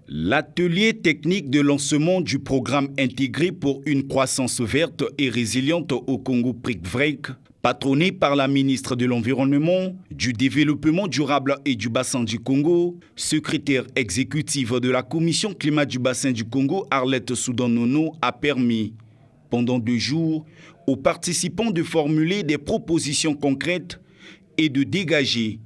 L'atelier technique de lancement du programme intégré pour une croissance verte et résiliente au Congo PRIC-VREC, patronné par la ministre de l'Environnement, du Développement durable et du Bassin du Congo, secrétaire exécutive de la Commission climat du Bassin du Congo, Arlette Soudan-Nono, a permis, pendant 2 jours, aux participants de formuler des propositions concrètes et de dégager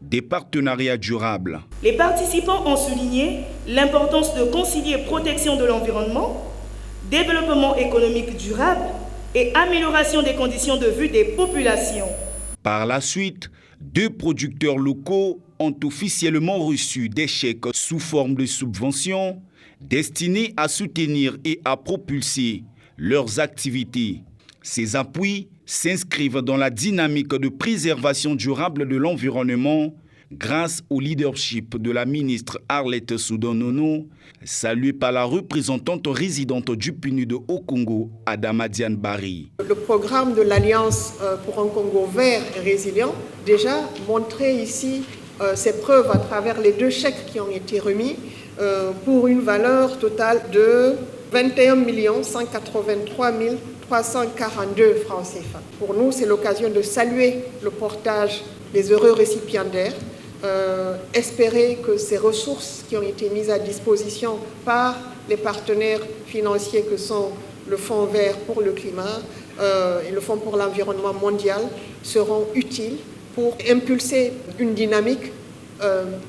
des partenariats durables. Les participants ont souligné l'importance de concilier protection de l'environnement, développement économique durable et amélioration des conditions de vie des populations. Par la suite, 2 producteurs locaux ont officiellement reçu des chèques sous forme de subventions destinés à soutenir et à propulser leurs activités. Ces appuis s'inscrivent dans la dynamique de préservation durable de l'environnement grâce au leadership de la ministre Arlette Soudan-Nono, saluée par la représentante résidente du PNUD au Congo, Adama Diane Barry. Le programme de l'Alliance pour un Congo vert et résilient déjà montré ici ses preuves à travers les 2 chèques qui ont été remis pour une valeur totale de 21 183 342 francs CFA. Pour nous, c'est l'occasion de saluer le portage des heureux récipiendaires, espérer que ces ressources qui ont été mises à disposition par les partenaires financiers que sont le Fonds vert pour le climat et le Fonds pour l'environnement mondial seront utiles pour impulser une dynamique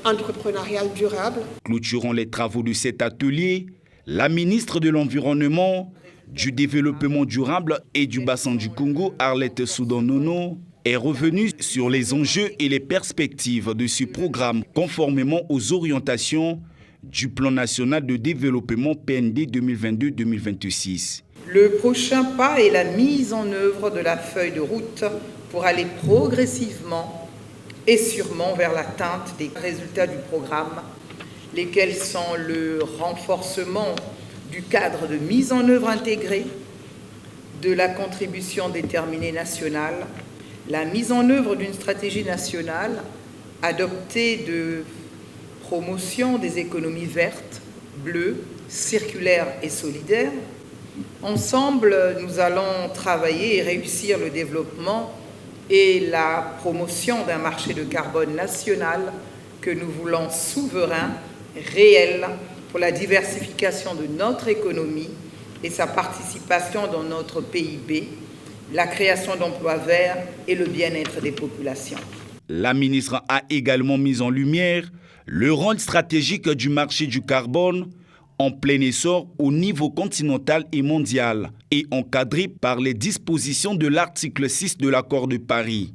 entrepreneuriale durable. Clôturant les travaux de cet atelier, la ministre de l'Environnement, du Développement durable et du Bassin du Congo, Arlette Soudan-Nono, est revenue sur les enjeux et les perspectives de ce programme conformément aux orientations du Plan national de développement PND 2022-2026. Le prochain pas est la mise en œuvre de la feuille de route pour aller progressivement et sûrement vers l'atteinte des résultats du programme, lesquels sont le renforcement du cadre de mise en œuvre intégrée, de la contribution déterminée nationale, la mise en œuvre d'une stratégie nationale adoptée de promotion des économies vertes, bleues, circulaires et solidaires. Ensemble, nous allons travailler et réussir le développement et la promotion d'un marché de carbone national que nous voulons souverain, réel, pour la diversification de notre économie et sa participation dans notre PIB, la création d'emplois verts et le bien-être des populations. La ministre a également mis en lumière le rôle stratégique du marché du carbone en plein essor au niveau continental et mondial et encadré par les dispositions de l'article 6 de l'accord de Paris.